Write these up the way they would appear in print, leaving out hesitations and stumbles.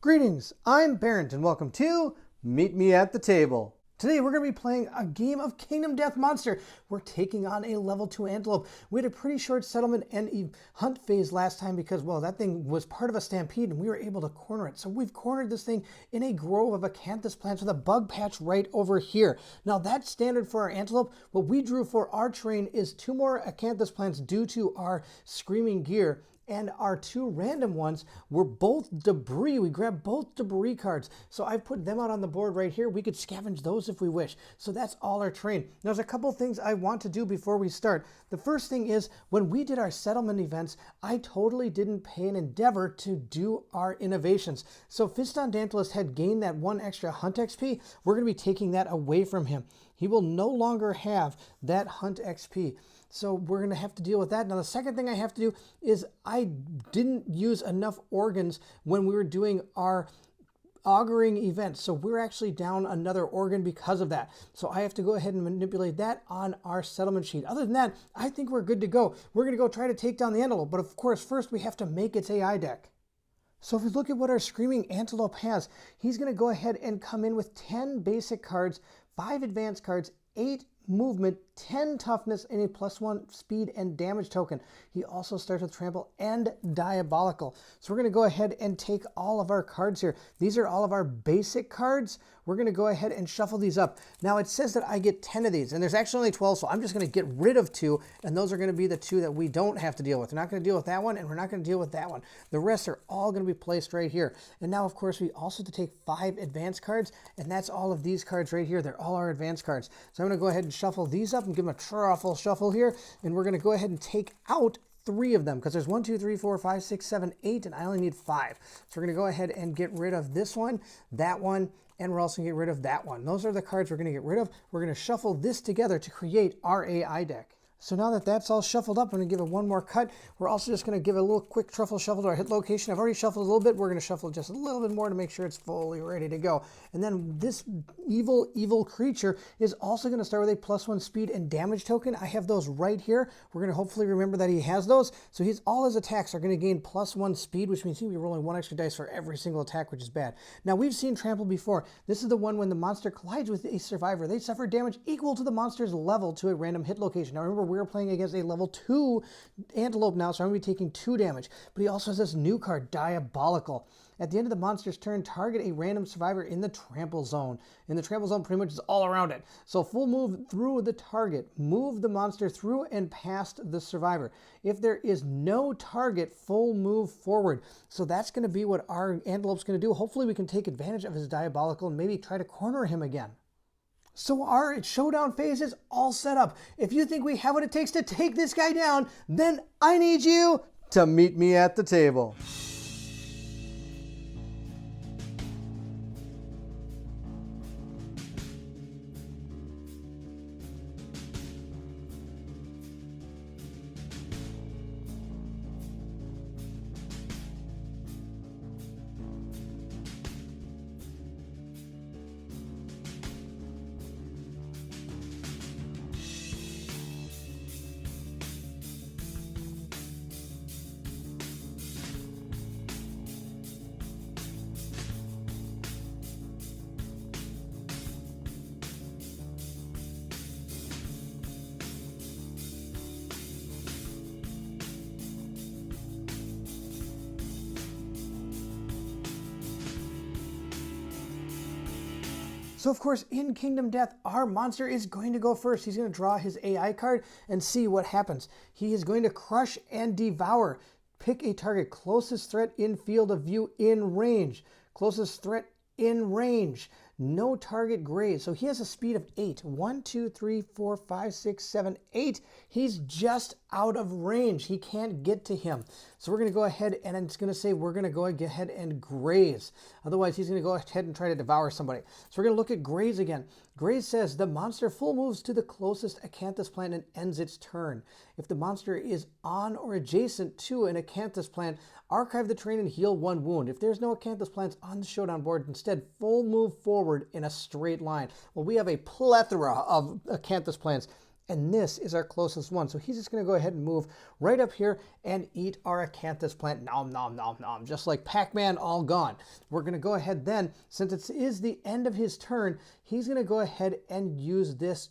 Greetings, I'm Barrett and welcome to Meet Me at the Table. Today we're going to be playing a game of Kingdom Death Monster. We're taking on a level 2 Antelope. We had a pretty short settlement and hunt phase last time because, well, that thing was part of a stampede and we were able to corner it. So we've cornered this thing in a grove of acanthus plants with a bug patch right over here. Now that's standard for our Antelope. What we drew for our terrain is 2 more acanthus plants due to our screaming gear. And our 2 random ones were both debris. We grabbed both debris cards. So I've put them out on the board right here. We could scavenge those if we wish. So that's all our terrain. Now, there's a couple things I want to do before we start. The first thing is when we did our settlement events, I totally didn't pay an endeavor to do our innovations. So Fiston Dantalus had gained that 1 extra hunt XP. We're going to be taking that away from him. He will no longer have that hunt XP. So we're going to have to deal with that. Now, the second thing I have to do is I didn't use enough organs when we were doing our auguring event. So we're actually down another organ because of that. So I have to go ahead and manipulate that on our settlement sheet. Other than that, I think we're good to go. We're going to go try to take down the Antelope. But of course, first we have to make its AI deck. So if we look at what our Screaming Antelope has, he's going to go ahead and come in with 10 basic cards, 5 advanced cards, 8 movement, 10 toughness, and a +1 speed and damage token. He also starts with trample and diabolical. So we're going to go ahead and take all of our cards here. These are all of our basic cards. We're going to go ahead and shuffle these up. Now it says that I get 10 of these, and there's actually only 12, so I'm just going to get rid of 2, and those are going to be the 2 that we don't have to deal with. We're not going to deal with that one, and we're not going to deal with that one. The rest are all going to be placed right here. And now, of course, we also have to take 5 advanced cards, and that's all of these cards right here. They're all our advanced cards. So I'm going to go ahead and shuffle these up and give them a truffle shuffle here, and we're going to go ahead and take out 3 of them because there's 1, 2, 3, 4, 5, 6, 7, 8, and I only need 5. So we're going to go ahead and get rid of this one, that one, and we're also going to get rid of that one. Those are the cards we're going to get rid of. We're going to shuffle this together to create our AI deck. So now that that's all shuffled up, I'm going to give it one more cut. We're also just going to give a little quick truffle shuffle to our hit location. I've already shuffled a little bit. We're going to shuffle just a little bit more to make sure it's fully ready to go. And then this evil creature is also going to start with a +1 speed and damage token. I have those right here. We're going to hopefully remember that he has those. So all his attacks are going to gain +1 speed, which means he'll be rolling 1 extra dice for every single attack, which is bad. Now, we've seen trample before. This is the one when the monster collides with a survivor. They suffer damage equal to the monster's level to a random hit location. Now, remember, we're playing against a level 2 Antelope now, so I'm going to be taking 2 damage. But he also has this new card, Diabolical. At the end of the monster's turn, target a random survivor in the trample zone. And the trample zone pretty much is all around it. So full move through the target. Move the monster through and past the survivor. If there is no target, full move forward. So that's going to be what our Antelope's going to do. Hopefully we can take advantage of his Diabolical and maybe try to corner him again. So our showdown phase is all set up. If you think we have what it takes to take this guy down, then I need you to meet me at the table. So of course, in Kingdom Death, our monster is going to go first. He's going to draw his AI card and see what happens. He is going to crush and devour. Pick a target. Closest threat in field of view in range. Closest threat in range. No target grazed. So he has a speed of 8. 1, 2, 3, 4, 5, 6, 7, 8. He's just out of range. He can't get to him. So we're going to go ahead and it's going to say we're going to go ahead and graze. Otherwise, he's going to go ahead and try to devour somebody. So we're going to look at graze again. Graze says the monster full moves to the closest acanthus plant and ends its turn. If the monster is on or adjacent to an acanthus plant, archive the terrain and heal 1 wound. If there's no acanthus plants on the showdown board, instead full move forward in a straight line. Well, we have a plethora of acanthus plants And this is our closest one. So he's just going to go ahead and move right up here and eat our acanthus plant. Nom, nom, nom, nom. Just like Pac-Man, all gone. We're going to go ahead then, since it is the end of his turn, he's going to go ahead and use this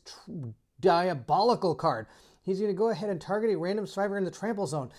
diabolical card. He's going to go ahead and target a random survivor in the trample zone.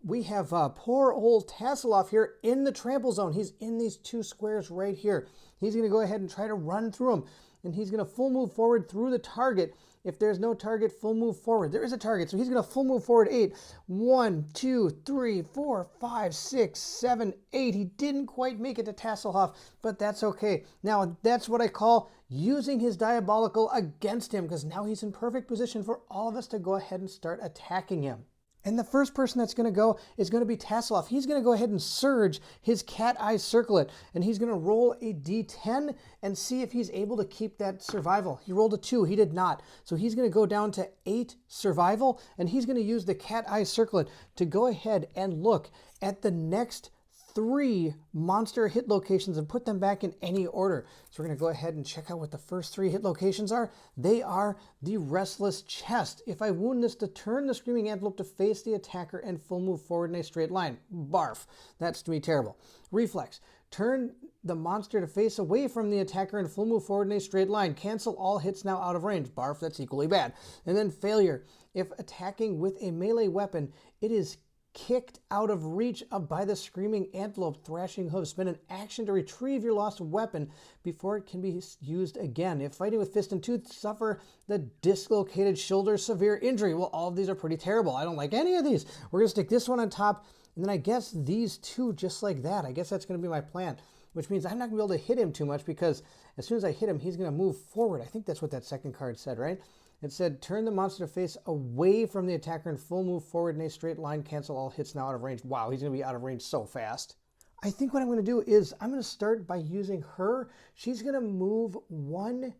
We have poor old Tasseloff here in the trample zone. He's in these 2 squares right here. He's going to go ahead and try to run through them. And he's going to full move forward through the target. If there's no target, full move forward. There is a target, so he's going to full move forward 8. 1, 2, 3, 4, 5, 6, 7, 8. He didn't quite make it to Tasselhoff, but that's okay. Now, that's what I call using his diabolical against him, because now he's in perfect position for all of us to go ahead and start attacking him. And the first person that's going to go is going to be Tasseloff. He's going to go ahead and surge his cat eye circlet, and he's going to roll a d10 and see if he's able to keep that survival. He rolled a 2. He did not. So he's going to go down to 8 survival, and he's going to use the cat eye circlet to go ahead and look at the next 3 monster hit locations and put them back in any order. So we're going to go ahead and check out what the first 3 hit locations are. They are the Restless Chest. If I wound this to turn the Screaming Antelope to face the attacker and full move forward in a straight line. Barf. That's to me terrible. Reflex. Turn the monster to face away from the attacker and full move forward in a straight line. Cancel all hits now out of range. Barf. That's equally bad. And then Failure. If attacking with a melee weapon, it is kicked out of reach by the Screaming Antelope thrashing hooves. Spend an action to retrieve your lost weapon before it can be used again. If fighting with fist and tooth, suffer the dislocated shoulder severe injury. Well, all of these are pretty terrible. I don't like any of these. We're going to stick this one on top, and then I guess these 2 just like that. I guess that's going to be my plan, which means I'm not going to be able to hit him too much, because as soon as I hit him, he's going to move forward. I think that's what that second card said, right? It said, turn the monster face away from the attacker and full move forward in a straight line. Cancel all hits now out of range. Wow, he's going to be out of range so fast. I think what I'm going to do is I'm going to start by using her. She's going to move 1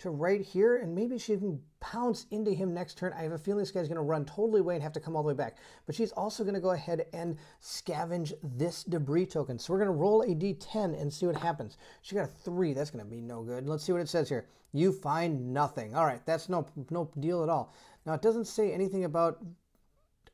to right here, and maybe she can pounce into him next turn. I have a feeling this guy's going to run totally away and have to come all the way back. But she's also going to go ahead and scavenge this debris token. So we're going to roll a d10 and see what happens. She got a 3. That's going to be no good. Let's see what it says here. You find nothing. All right, that's no deal at all. Now, it doesn't say anything about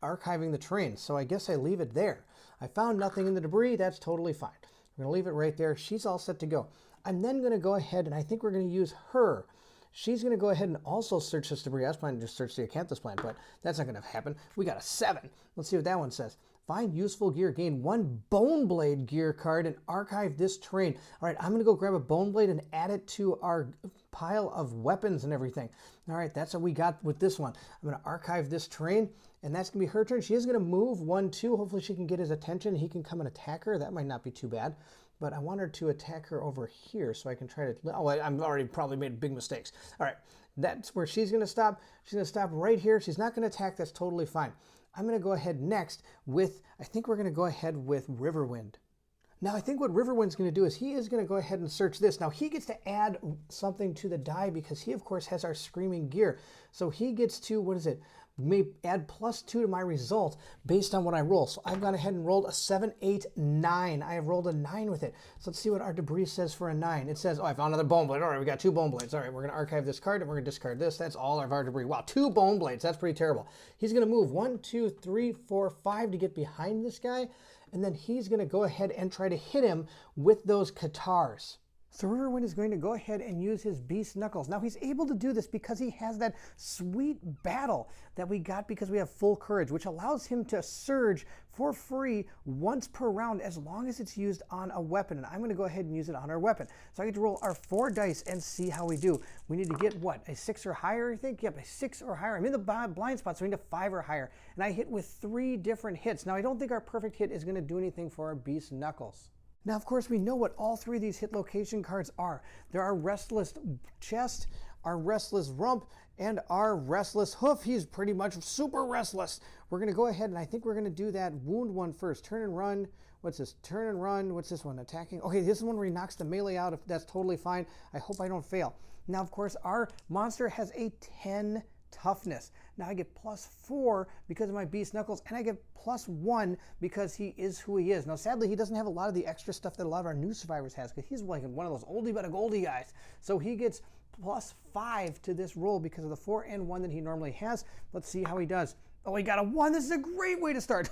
archiving the terrain, so I guess I leave it there. I found nothing in the debris. That's totally fine. We're going to leave it right there. She's all set to go. I'm then going to go ahead, and I think we're going to use her. She's going to go ahead and also search this debris. I was planning to just search the acanthus plant, but that's not going to happen. We got a 7. Let's see what that one says. Find useful gear. Gain 1 bone blade gear card and archive this terrain. All right, I'm going to go grab a bone blade and add it to our pile of weapons and everything. All right, that's what we got with this one. I'm going to archive this terrain, and that's going to be her turn. She is going to move 1, 2. Hopefully she can get his attention. He can come and attack her. That might not be too bad. But I want her to attack her over here so I can try to... Oh, I've already probably made big mistakes. All right, that's where she's going to stop. She's going to stop right here. She's not going to attack. That's totally fine. I'm going to go ahead next with... I think we're going to go ahead with Riverwind. Now, I think what Riverwind's going to do is he is going to go ahead and search this. Now, he gets to add something to the die because he, of course, has our Screaming Gear. So he gets to, what is it? May add +2 to my result based on what I roll. So I've gone ahead and rolled a 7, 8, 9. I have rolled a 9 with it. So let's see what our debris says for a 9. It says, oh, I found another bone blade. All right, we got 2 bone blades. All right, we're going to archive this card and we're going to discard this. That's all of our debris. Wow, 2 bone blades. That's pretty terrible. He's going to move 1, 2, 3, 4, 5 to get behind this guy. And then he's going to go ahead and try to hit him with those katars. So Riverwind is going to go ahead and use his Beast Knuckles. Now he's able to do this because he has that sweet battle that we got because we have full courage, which allows him to surge for free once per round as long as it's used on a weapon. And I'm going to go ahead and use it on our weapon. So I get to roll our 4 dice and see how we do. We need to get what? A 6 or higher, I think? Yep, a 6 or higher. I'm in the blind spot, so we need a 5 or higher. And I hit with 3 different hits. Now I don't think our perfect hit is going to do anything for our Beast Knuckles. Now, of course, we know what all 3 of these hit location cards are. There are Restless Chest, our Restless Rump, and our Restless Hoof. He's pretty much super restless. We're going to go ahead, and I think we're going to do that wound one first. Turn and run. What's this? Turn and run. What's this one? Attacking. Okay, this is one where he knocks the melee out. If that's totally fine. I hope I don't fail. Now, of course, our monster has a 10 toughness. Now I get +4 because of my Beast Knuckles, and I get +1 because he is who he is. Now, sadly, he doesn't have a lot of the extra stuff that a lot of our new survivors has because he's like one of those oldie but a goldie guys. So he gets +5 to this roll because of the 4 and 1 that he normally has. Let's see how he does. Oh, he got a 1. This is a great way to start.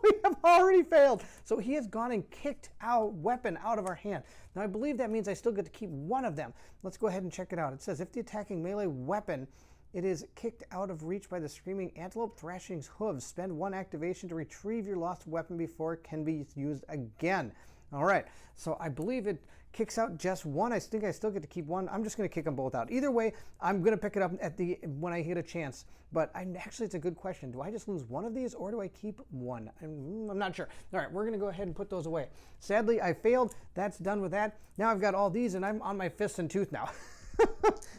We have already failed. So he has gone and kicked our weapon out of our hand. Now, I believe that means I still get to keep one of them. Let's go ahead and check it out. It says, if the attacking melee weapon, it is kicked out of reach by the screaming antelope, thrashing's hooves. Spend 1 activation to retrieve your lost weapon before it can be used again. All right, so I believe it kicks out just 1. I think I still get to keep 1. I'm just going to kick them both out. Either way, I'm going to pick it up when I get a chance. But actually, it's a good question. Do I just lose 1 of these, or do I keep 1? I'm not sure. All right, we're going to go ahead and put those away. Sadly, I failed. That's done with that. Now I've got all these, and I'm on my fist and tooth now.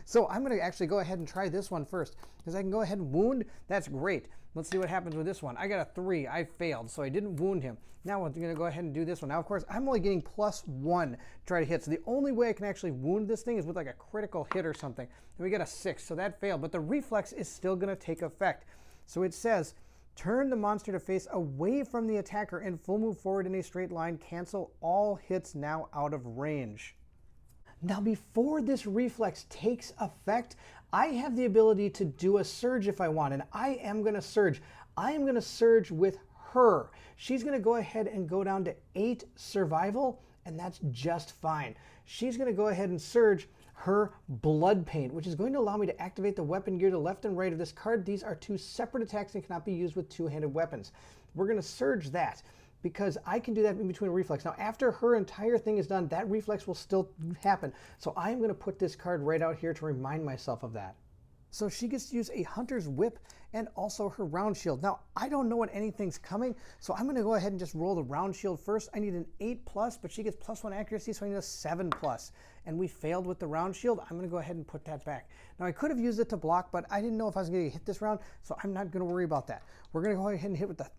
So I'm going to actually go ahead and try this one first, because I can go ahead and wound. That's great. Let's see what happens with this one. I got a 3. I failed, so I didn't wound him. Now I'm going to go ahead and do this one. Now, of course, I'm only getting +1 to try to hit. So the only way I can actually wound this thing is with like a critical hit or something. And we got a 6, so that failed. But the reflex is still going to take effect. So it says, turn the monster to face away from the attacker and full move forward in a straight line. Cancel all hits now out of range. Now, before this reflex takes effect, I have the ability to do a surge if I want, and I am going to surge. I am going to surge with her. She's going to go ahead and go down to 8 survival, and that's just fine. She's going to go ahead and surge her blood paint, which is going to allow me to activate the weapon gear to left and right of this card. These are 2 separate attacks and cannot be used with 2-handed weapons. We're going to surge that, because I can do that in between a reflex. Now, after her entire thing is done, that reflex will still happen. So I'm going to put this card right out here to remind myself of that. So she gets to use a Hunter's Whip and also her Round Shield. Now, I don't know when anything's coming, so I'm going to go ahead and just roll the Round Shield first. I need an 8+, but she gets +1 accuracy, so I need a 7+. And we failed with the Round Shield. I'm going to go ahead and put that back. Now, I could have used it to block, but I didn't know if I was going to hit this round, so I'm not going to worry about that. We're going to go ahead and hit with the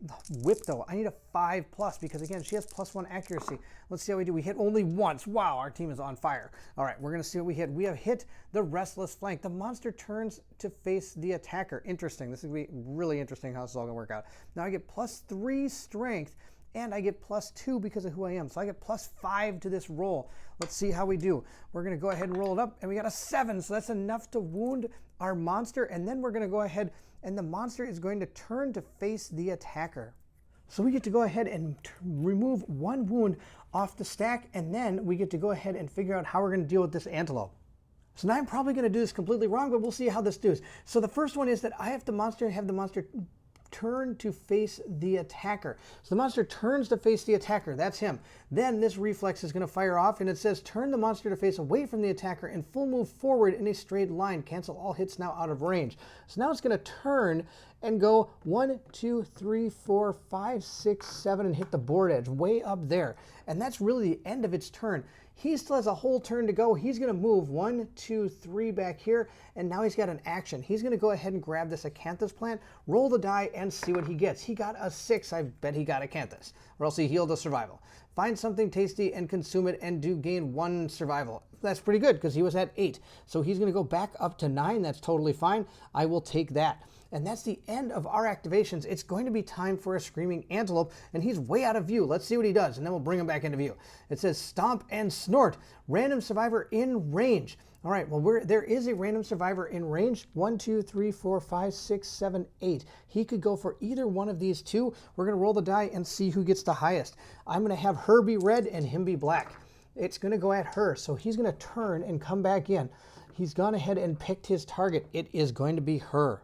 Whip, though. I need a 5+, because, again, she has +1 accuracy. Let's see how we do. We hit only once. Wow, our team is on fire. All right, we're going to see what we hit. We have hit the Restless Flank. The monster turns to face the attacker. Interesting. This is going to be really interesting how this is all going to work out. Now, I get +3 strength, and I get +2 because of who I am. So I get +5 to this roll. Let's see how we do. We're going to go ahead and roll it up, and we got a 7, so that's enough to wound our monster. And then we're going to go ahead, and the monster is going to turn to face the attacker. So we get to go ahead and remove 1 wound off the stack, and then we get to go ahead and figure out how we're going to deal with this antelope. So now I'm probably going to do this completely wrong, but we'll see how this does. So the first one is that I have the monster turn to face the attacker. So the monster turns to face the attacker. That's him. Then this reflex is going to fire off, and it says turn the monster to face away from the attacker and full move forward in a straight line. Cancel all hits now out of range. So now it's going to turn and go 1, 2, 3, 4, 5, 6, 7 and hit the board edge way up there. And that's really the end of its turn. He still has a whole turn to go. He's going to move 1, 2, 3 back here, and now he's got an action. He's going to go ahead and grab this acanthus plant, roll the die, and see what he gets. He got a 6. I bet he got acanthus, or else he healed a survival. Find something tasty and consume it, and do gain 1 survival. That's pretty good, because he was at 8. So he's going to go back up to 9. That's totally fine. I will take that. And that's the end of our activations. It's going to be time for a Screaming Antelope, and he's way out of view. Let's see what he does, and then we'll bring him back into view. It says Stomp and Snort, random survivor in range. All right, well, there is a random survivor in range. 1, 2, 3, 4, 5, 6, 7, 8. He could go for either one of these 2. We're going to roll the die and see who gets the highest. I'm going to have her be red and him be black. It's going to go at her, so he's going to turn and come back in. He's gone ahead and picked his target. It is going to be her.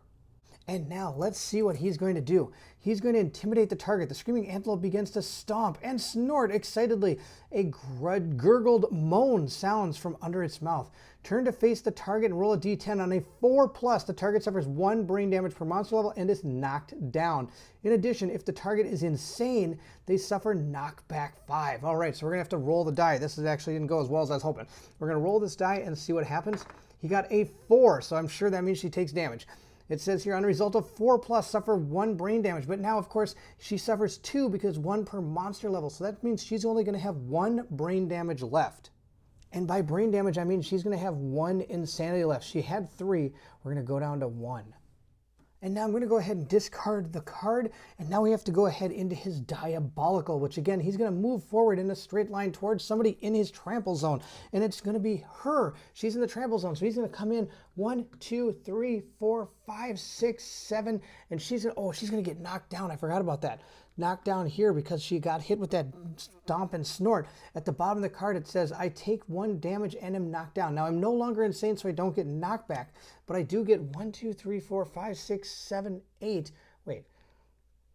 And now let's see what he's going to do. He's going to intimidate the target. The Screaming Antelope begins to stomp and snort excitedly. A gurgled moan sounds from under its mouth. Turn to face the target and roll a d10. On a 4+, the target suffers 1 brain damage per monster level and is knocked down. In addition, if the target is insane, they suffer knockback 5. All right, so we're going to have to roll the die. This actually didn't go as well as I was hoping. We're going to roll this die and see what happens. He got a 4, so I'm sure that means she takes damage. It says here, on a result of 4+, suffer 1 brain damage. But now, of course, she suffers 2 because 1 per monster level. So that means she's only going to have 1 brain damage left. And by brain damage, I mean she's going to have 1 insanity left. She had 3. We're going to go down to 1. And now I'm going to go ahead and discard the card. And now we have to go ahead into his Diabolical, which again, he's going to move forward in a straight line towards somebody in his trample zone. And it's going to be her. She's in the trample zone. So he's going to come in 1, 2, 3, 4, 5, 6, 7. And she's going to get knocked down. I forgot about that. Knocked down here because she got hit with that stomp and snort. At the bottom of the card, it says, I take 1 damage and am knocked down. Now, I'm no longer insane, so I don't get knocked back, but I do get 1, 2, 3, 4, 5, 6, 7, 8. Wait.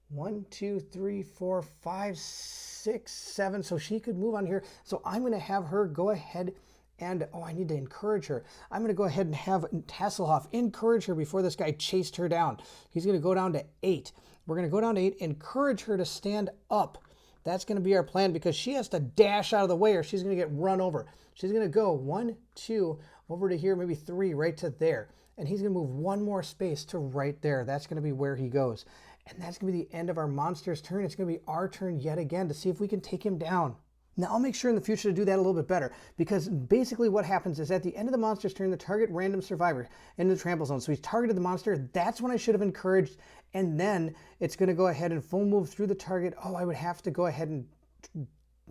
1, 2, 3, 4, 5, 6, 7. So she could move on here. So I'm going to have her go ahead and, I need to encourage her. I'm going to go ahead and have Hasselhoff encourage her before this guy chased her down. He's going to go down to 8. We're going to go down to 8, encourage her to stand up. That's going to be our plan because she has to dash out of the way or she's going to get run over. She's going to go 1, 2, over to here, maybe 3, right to there. And he's going to move 1 more space to right there. That's going to be where he goes. And that's going to be the end of our monster's turn. It's going to be our turn yet again to see if we can take him down. Now, I'll make sure in the future to do that a little bit better because basically what happens is at the end of the monster's turn, the target random survivor in the trample zone. So he's targeted the monster. That's when I should have encouraged. And then it's going to go ahead and full move through the target. I would have to go ahead and...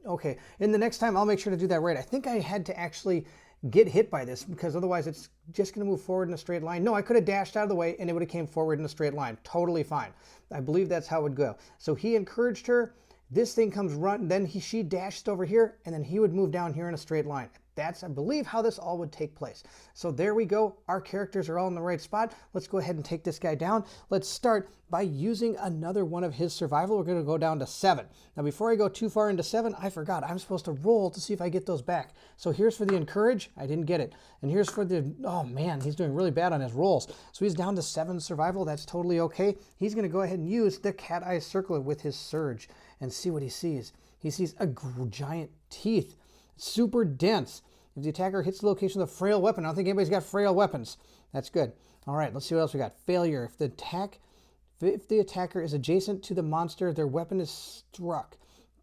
Okay, and the next time I'll make sure to do that right. I think I had to actually get hit by this because otherwise it's just going to move forward in a straight line. No, I could have dashed out of the way and it would have came forward in a straight line. Totally fine. I believe that's how it would go. So he encouraged her. This thing comes run, then she dashed over here, and then he would move down here in a straight line. That's, I believe, how this all would take place. So there we go. Our characters are all in the right spot. Let's go ahead and take this guy down. Let's start by using another one of his survival. We're going to go down to 7. Now, before I go too far into 7, I forgot. I'm supposed to roll to see if I get those back. So here's for the encourage. I didn't get it. And here's for the, oh man, he's doing really bad on his rolls. So he's down to 7 survival. That's totally okay. He's going to go ahead and use the cat eye circlet with his surge and see what he sees. He sees a giant teeth, super dense. If the attacker hits the location of the frail weapon, I don't think anybody's got frail weapons. That's good. All right, let's see what else we got. Failure. If the attacker is adjacent to the monster, their weapon is struck.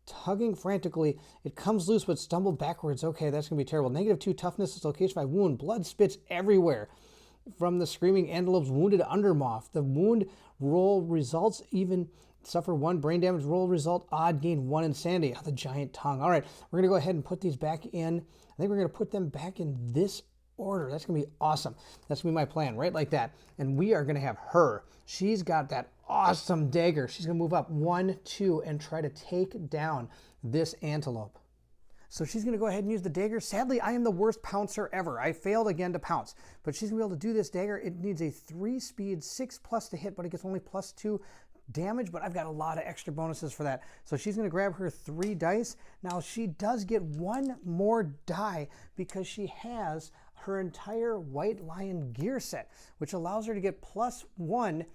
Tugging frantically, it comes loose but stumbled backwards. Okay, that's going to be terrible. -2 toughness is location by wound. Blood spits everywhere from the screaming antelope's wounded undermoth. The wound roll results even... Suffer 1 brain damage, roll result, odd, gain 1 insanity. The giant tongue. All right, we're going to go ahead and put these back in. I think we're going to put them back in this order. That's going to be awesome. That's going to be my plan, right like that. And we are going to have her. She's got that awesome dagger. She's going to move up 1, 2, and try to take down this antelope. So she's going to go ahead and use the dagger. Sadly, I am the worst pouncer ever. I failed again to pounce. But she's going to be able to do this dagger. It needs a 3 speed, 6+ to hit, but it gets only +2 damage, but I've got a lot of extra bonuses for that. So she's going to grab her 3 dice. Now she does get 1 more die because she has her entire White Lion gear set, which allows her to get +1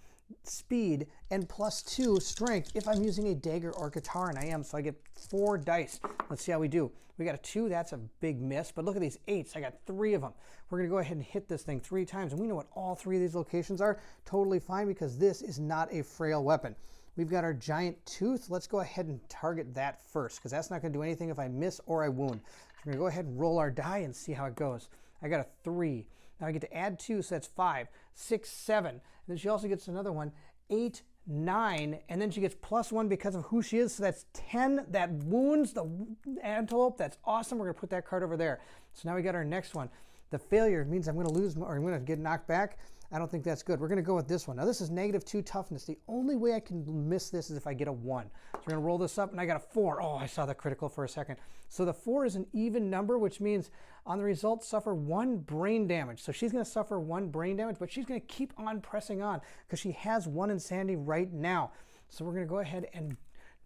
speed and +2 strength if I'm using a dagger or guitar, and I am, so I get 4 dice. Let's see how we do. We got a 2, that's a big miss, but look at these 8s. I got 3 of them. We're going to go ahead and hit this thing 3 times, and we know what all 3 of these locations are. Totally fine because this is not a frail weapon. We've got our giant tooth. Let's go ahead and target that first because that's not going to do anything if I miss or I wound. So we're going to go ahead and roll our die and see how it goes. I got a 3. Now I get to add 2, so that's 5, 6, 7. And then she also gets another one, 8, 9, and then she gets +1 because of who she is, so that's 10. That wounds the antelope. That's awesome. We're going to put that card over there. So now we got our next one. The failure means I'm going to lose, or I'm going to get knocked back. I don't think that's good. We're going to go with this one. Now this is -2 toughness. The only way I can miss this is if I get a 1. So we're going to roll this up, and I got a 4. Oh, I saw the critical for a second. So the 4 is an even number, which means on the result, suffer 1 brain damage. So she's going to suffer 1 brain damage, but she's going to keep on pressing on because she has 1 insanity right now. So we're going to go ahead and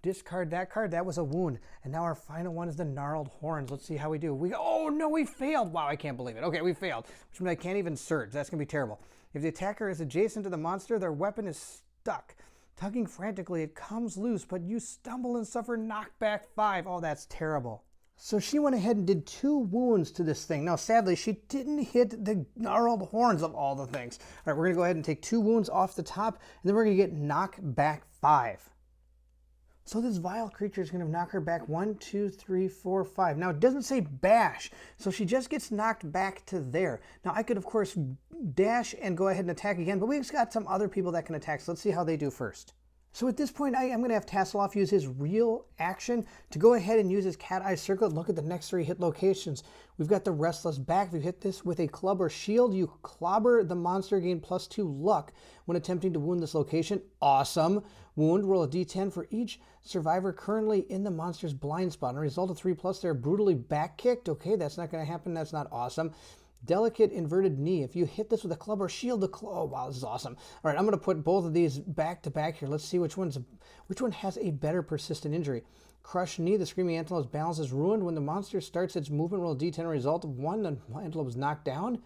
discard that card. That was a wound. And now our final one is the gnarled horns. Let's see how we do. Oh no, we failed. Wow, I can't believe it. Okay, we failed, which means I can't even surge. That's going to be terrible. If the attacker is adjacent to the monster, their weapon is stuck. Tugging frantically, it comes loose, but you stumble and suffer knockback 5. Oh, that's terrible. So she went ahead and did 2 wounds to this thing. Now, sadly, she didn't hit the gnarled horns of all the things. All right, we're going to go ahead and take 2 wounds off the top, and then we're going to get knockback 5. So this vile creature is going to knock her back 1, 2, 3, 4, 5. Now it doesn't say bash, so she just gets knocked back to there. Now I could of course dash and go ahead and attack again, but we've got some other people that can attack, so let's see how they do first. So at this point, I'm going to have Tasseloff use his real action to go ahead and use his cat eye circle and look at the next 3 hit locations. We've got the Restless back. If you hit this with a club or shield, you clobber the monster, gain +2 luck when attempting to wound this location. Awesome. Wound, roll a d10 for each survivor currently in the monster's blind spot. And a result of 3+, they're brutally back kicked. Okay, that's not going to happen. That's not awesome. Delicate inverted knee. If you hit this with a club or shield, oh wow, this is awesome. All right, I'm going to put both of these back to back here. Let's see which one has a better persistent injury. Crushed knee. The screaming antelope's balance is ruined when the monster starts its movement. Roll a d10. Result of 1. The antelope is knocked down.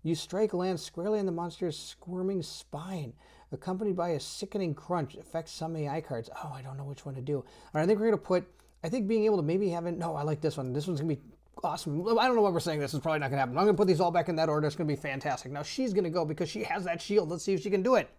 You strike land squarely on the monster's squirming spine, accompanied by a sickening crunch. Affects some AI cards. Oh, I don't know which one to do. All right, I think we're going to put. I think being able to maybe have it. No, I like this one. This one's going to be awesome. I don't know what we're saying. This is probably not going to happen. I'm going to put these all back in that order. It's going to be fantastic. Now she's going to go because she has that shield. Let's see if she can do it.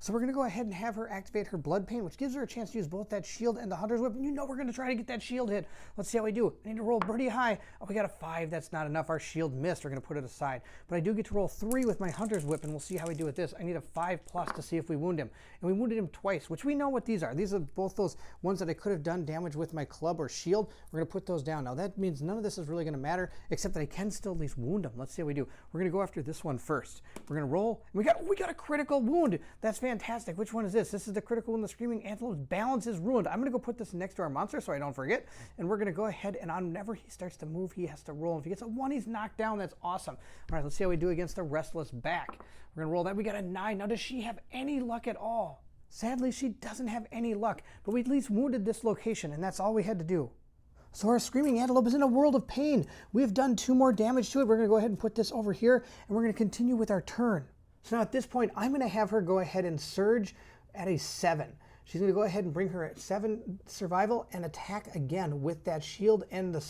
So we're going to go ahead and have her activate her Blood Pain, which gives her a chance to use both that shield and the Hunter's Whip. And you know we're going to try to get that shield hit. Let's see how we do. I need to roll pretty high. Oh, we got a 5. That's not enough. Our shield missed. We're going to put it aside. But I do get to roll 3 with my Hunter's Whip, and we'll see how we do with this. I need a 5+ to see if we wound him. And we wounded him twice, which we know what these are. These are both those ones that I could have done damage with my club or shield. We're going to put those down. Now that means none of this is really going to matter, except that I can still at least wound him. Let's see how we do. We're going to go after this one first. We're going to roll. We got a critical wound. That's fantastic. Which one is this? This is the critical one. The screaming antelope's balance is ruined. I'm going to go put this next to our monster so I don't forget. And we're going to go ahead and whenever he starts to move, he has to roll. If he gets a 1, he's knocked down. That's awesome. All right, let's see how we do against the Restless back. We're going to roll that. We got a 9. Now, does she have any luck at all? Sadly, she doesn't have any luck, but we at least wounded this location, and that's all we had to do. So our screaming antelope is in a world of pain. We've done 2 more damage to it. We're going to go ahead and put this over here, and we're going to continue with our turn. So now at this point, I'm going to have her go ahead and surge at a 7. She's going to go ahead and bring her at 7 survival and attack again with that shield and the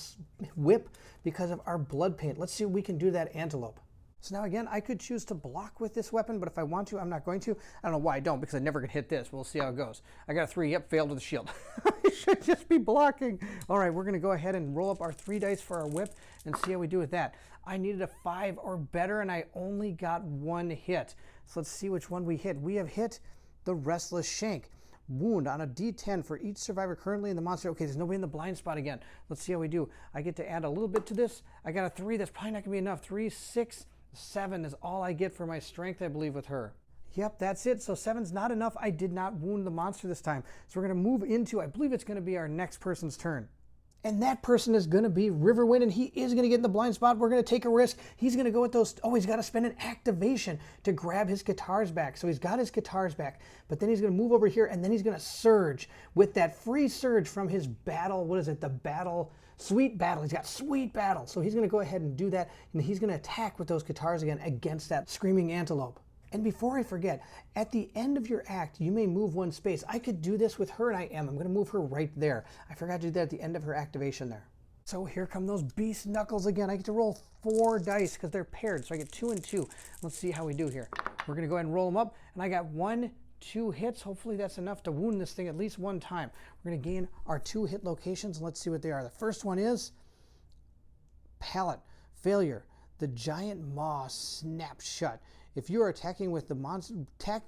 whip because of our Blood Paint. Let's see if we can do that antelope. So now again, I could choose to block with this weapon, but if I want to, I'm not going to. I don't know why I don't, because I never could hit this. We'll see how it goes. I got a 3. Yep, failed with the shield. I should just be blocking. All right, we're going to go ahead and roll up our 3 dice for our whip and see how we do with that. I needed a 5 or better, and I only got 1 hit. So let's see which one we hit. We have hit the Restless Shank. Wound on a d10 for each survivor currently in the monster. Okay, there's nobody in the blind spot again. Let's see how we do. I get to add a little bit to this. I got a 3. That's probably not going to be enough. 3, 6, 7 is all I get for my strength, I believe, with her. Yep, that's it. So 7's not enough. I did not wound the monster this time. So we're going to move into, I believe it's going to be our next person's turn. And that person is going to be Riverwind, and he is going to get in the blind spot. We're going to take a risk. He's going to go with those. Oh, he's got to spend an activation to grab his guitars back. So he's got his guitars back, but then he's going to move over here, and then he's going to surge with that free surge from his battle. What is it? The battle, sweet battle. He's got sweet battle. So he's going to go ahead and do that, and he's going to attack with those guitars again against that screaming antelope. And before I forget, at the end of your act, you may move 1 space. I could do this with her, and I am. I'm going to move her right there. I forgot to do that at the end of her activation there. So here come those beast knuckles again. I get to roll 4 dice because they're paired, so I get 2 and 2. Let's see how we do here. We're going to go ahead and roll them up, and I got 1, 2 hits. Hopefully that's enough to wound this thing at least 1 time. We're going to gain our 2 hit locations, and let's see what they are. The first one is palate, failure. The giant maw snaps shut. If you are attacking with the monster,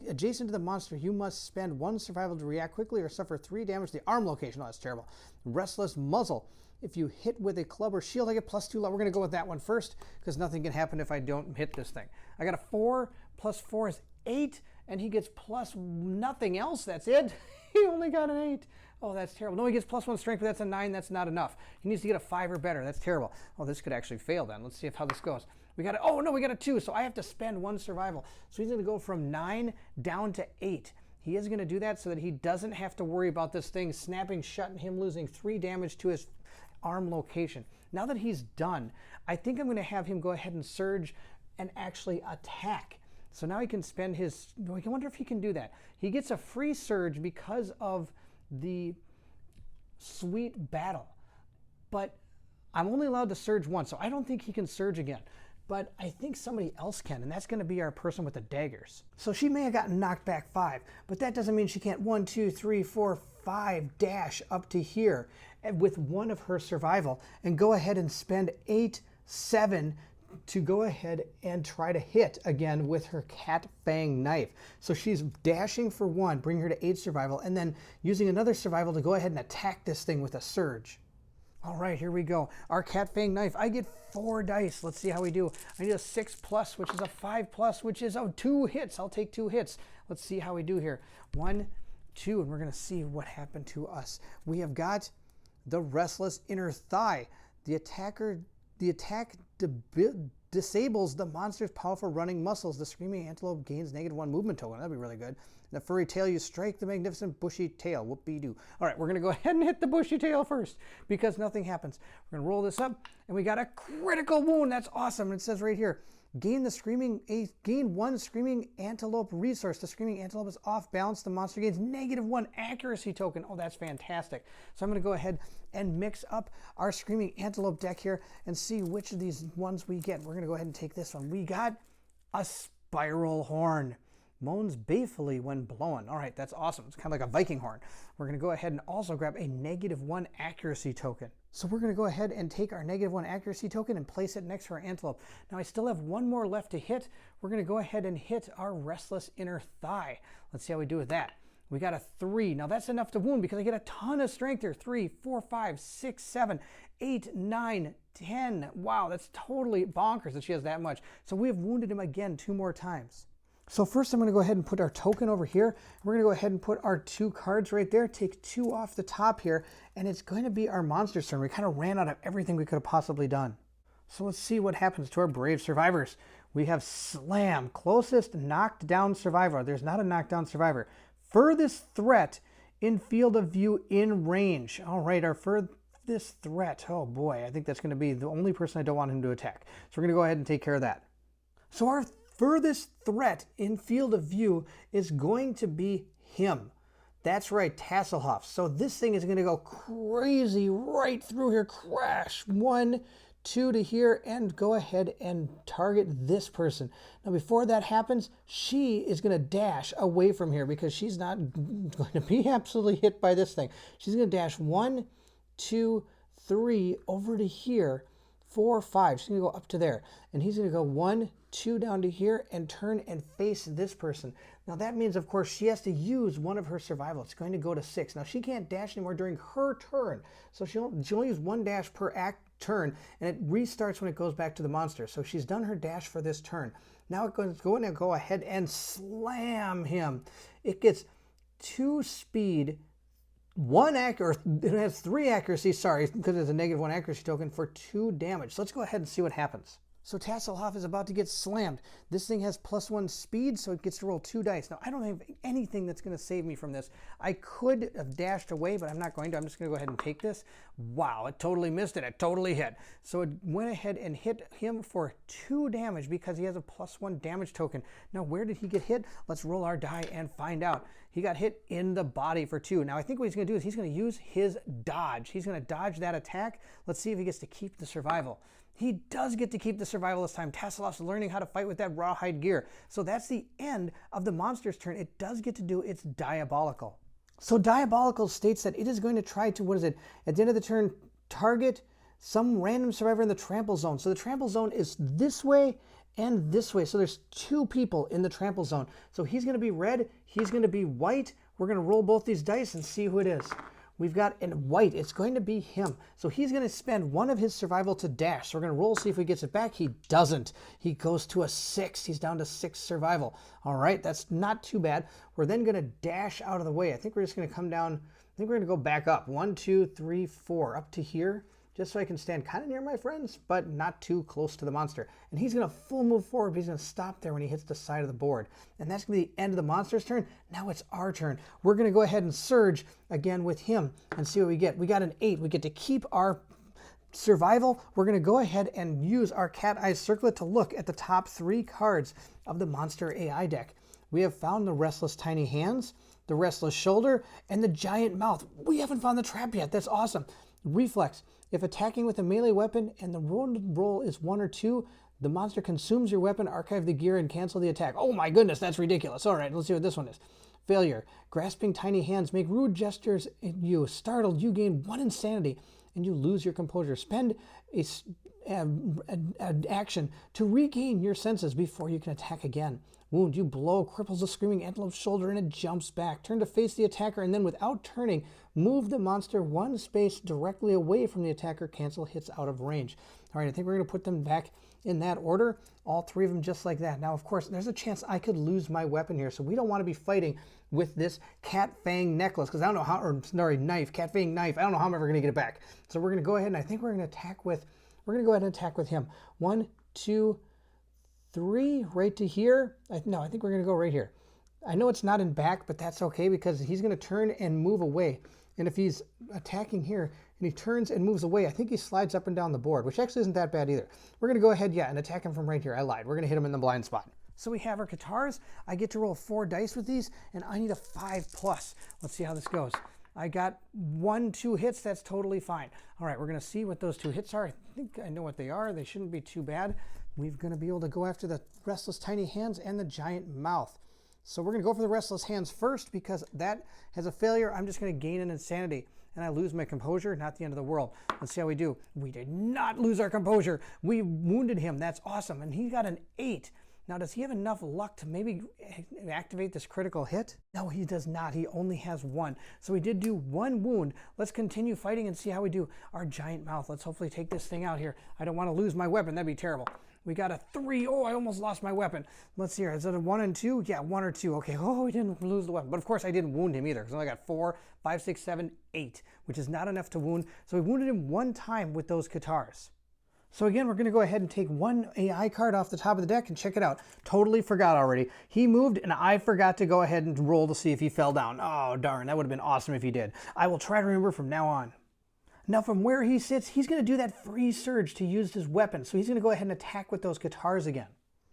adjacent to the monster, you must spend 1 survival to react quickly or suffer 3 damage to the arm location. Oh, that's terrible. Restless muzzle. If you hit with a club or shield, I get +2 luck. We're going to go with that one first because nothing can happen if I don't hit this thing. I got a 4 + 4 is 8, and he gets plus nothing else. That's it. He only got an 8. Oh, that's terrible. No, he gets +1 strength, but that's a 9. That's not enough. He needs to get a 5 or better. That's terrible. Oh, this could actually fail then. Let's see how this goes. We got a 2, so I have to spend 1 survival. So he's going to go from 9 down to 8. He is going to do that so that he doesn't have to worry about this thing snapping shut and him losing 3 damage to his arm location. Now that he's done, I think I'm going to have him go ahead and surge and actually attack. So now he can spend his, I wonder if he can do that. He gets a free surge because of the sweet battle. But I'm only allowed to surge once, so I don't think he can surge again. but I think somebody else can, and that's going to be our person with the daggers. So she may have gotten knocked back 5, but that doesn't mean she can't 1, 2, 3, 4, 5 dash up to here with one of her survival and go ahead and spend 8, 7 to go ahead and try to hit again with her cat fang knife. So she's dashing for 1, bring her to 8 survival, and then using another survival to go ahead and attack this thing with a surge. All right, here we go. Our cat fang knife. I get 4 dice. Let's see how we do. I need a 6+, which is a 5+, which is 2 hits. I'll take 2 hits. Let's see how we do here. 1, 2, and we're going to see what happened to us. We have got the restless inner thigh. The attack disables the monster's powerful running muscles. The screaming antelope gains -1 movement token. That'd be really good. The furry tail, you strike the magnificent bushy tail. Whoop-de-doo. All right, we're going to go ahead and hit the bushy tail first because nothing happens. We're going to roll this up, and we got a critical wound. That's awesome. It says right here, gain 1 screaming antelope resource. The screaming antelope is off balance. The monster gains -1 accuracy token. Oh, that's fantastic. So I'm going to go ahead and mix up our screaming antelope deck here and see which of these ones we get. We're going to go ahead and take this one. We got a spiral horn. Moans balefully when blown. All right, that's awesome. It's kind of like a Viking horn. We're going to go ahead and also grab a -1 accuracy token. So we're going to go ahead and take our -1 accuracy token and place it next to our antelope. Now I still have 1 more left to hit. We're going to go ahead and hit our restless inner thigh. Let's see how we do with that. We got a 3. Now that's enough to wound because I get a ton of strength here. 3, 4, 5, 6, 7, 8, 9, 10. Wow, that's totally bonkers that she has that much. So we have wounded him again 2 more times. So first I'm going to go ahead and put our token over here. We're going to go ahead and put our 2 cards right there, take 2 off the top here, and it's going to be our monster's turn. We kind of ran out of everything we could have possibly done. So let's see what happens to our brave survivors. We have Slam, closest knocked down survivor. There's not a knockdown survivor. Furthest threat in field of view in range. All right, our furthest threat. Oh boy, I think that's going to be the only person I don't want him to attack. So we're going to go ahead and take care of that. So our furthest threat in field of view is going to be him. That's right, Tasselhoff. So this thing is going to go crazy right through here. Crash. 1, 2 to here, and go ahead and target this person. Now before that happens, she is going to dash away from here because she's not going to be absolutely hit by this thing. She's going to dash 1, 2, 3 over to here. 4, 5. She's going to go up to there. And he's going to go 1, 2 down to here and turn and face this person. Now that means, of course, she has to use one of her survival. It's going to go to 6. Now she can't dash anymore during her turn. So she'll only use 1 dash per turn, and it restarts when it goes back to the monster. So she's done her dash for this turn. Now it's going to go ahead and slam him. It gets 2 speed, 1 accuracy, it has 3 accuracy, sorry, because it's a -1 accuracy token for 2 damage. So let's go ahead and see what happens. So Tasselhoff is about to get slammed. This thing has +1 speed, so it gets to roll 2 dice. Now, I don't have anything that's going to save me from this. I could have dashed away, but I'm not going to. I'm just going to go ahead and take this. Wow, it totally missed it. It totally hit. So it went ahead and hit him for 2 damage because he has a +1 damage token. Now, where did he get hit? Let's roll our die and find out. He got hit in the body for 2. Now, I think what he's going to do is he's going to use his dodge. He's going to dodge that attack. Let's see if he gets to keep the survival. He does get to keep the survival this time. Tasselhoff's learning how to fight with that rawhide gear. So that's the end of the monster's turn. It does get to do its diabolical. So diabolical states that it is going to try to, what is it? At the end of the turn, target some random survivor in the trample zone. So the trample zone is this way and this way. So there's 2 people in the trample zone. So he's going to be red. He's going to be white. We're going to roll both these dice and see who it is. We've got in white. It's going to be him. So he's going to spend 1 of his survival to dash. So we're going to roll, see if he gets it back. He doesn't. He goes to a 6. He's down to 6 survival. All right, that's not too bad. We're then going to dash out of the way. I think we're just going to come down. I think we're going to go back up. 1, 2, 3, 4. Up to here, just so I can stand kind of near my friends, but not too close to the monster. And he's going to full move forward, but he's going to stop there when he hits the side of the board. And that's going to be the end of the monster's turn. Now it's our turn. We're going to go ahead and surge again with him and see what we get. We got an 8. We get to keep our survival. We're going to go ahead and use our cat eye circlet to look at the top 3 cards of the monster AI deck. We have found the restless tiny hands, the restless shoulder, and the giant mouth. We haven't found the trap yet. That's awesome. Reflex. If attacking with a melee weapon and the roll is 1 or 2, the monster consumes your weapon, archive the gear, and cancel the attack. Oh my goodness, that's ridiculous. All right, let's see what this one is. Failure. Grasping tiny hands make rude gestures at you. Startled, you gain 1 insanity and you lose your composure. Spend an action to regain your senses before you can attack again. Wound, you blow, cripples the screaming antelope's shoulder and it jumps back. Turn to face the attacker and then without turning, move the monster 1 space directly away from the attacker. Cancel hits out of range. All right, I think we're going to put them back in that order. All 3 of them just like that. Now, of course, there's a chance I could lose my weapon here, so we don't want to be fighting with this cat fang necklace because I don't know how, or sorry, knife, cat fang knife. I don't know how I'm ever going to get it back. So we're going to go ahead and I think we're going to attack with, we're going to go ahead and attack with him. 1, 2, 3, right to here. No, I think we're going to go right here. I know it's not in back, but that's okay because he's going to turn and move away. And if he's attacking here and he turns and moves away, I think he slides up and down the board, which actually isn't that bad either. We're going to go ahead, and attack him from right here. I lied. We're going to hit him in the blind spot. So we have our guitars. I get to roll 4 dice with these, and I need a 5+. Let's see how this goes. I got 1, 2 hits. That's totally fine. All right, we're going to see what those 2 hits are. I think I know what they are. They shouldn't be too bad. We're going to be able to go after the restless tiny hands and the giant mouth. So we're going to go for the restless hands first because that has a failure. I'm just going to gain an insanity and I lose my composure. Not the end of the world. Let's see how we do. We did not lose our composure. We wounded him. That's awesome. And he got an 8. Now, does he have enough luck to maybe activate this critical hit? No, he does not. He only has 1. So we did do 1 wound. Let's continue fighting and see how we do. Our giant mouth. Let's hopefully take this thing out here. I don't want to lose my weapon. That'd be terrible. We got a 3. Oh, I almost lost my weapon. Let's see here. Is it a 1 and 2? Yeah, 1 or 2. Okay. Oh, we didn't lose the weapon. But of course, I didn't wound him either because I only got 4, 5, 6, 7, 8, which is not enough to wound. So we wounded him 1 time with those guitars. So again, we're going to go ahead and take 1 AI card off the top of the deck and check it out. Totally forgot already. He moved and I forgot to go ahead and roll to see if he fell down. Oh, darn. That would have been awesome if he did. I will try to remember from now on. Now from where he sits, he's going to do that free surge to use his weapon. So he's going to go ahead and attack with those guitars again.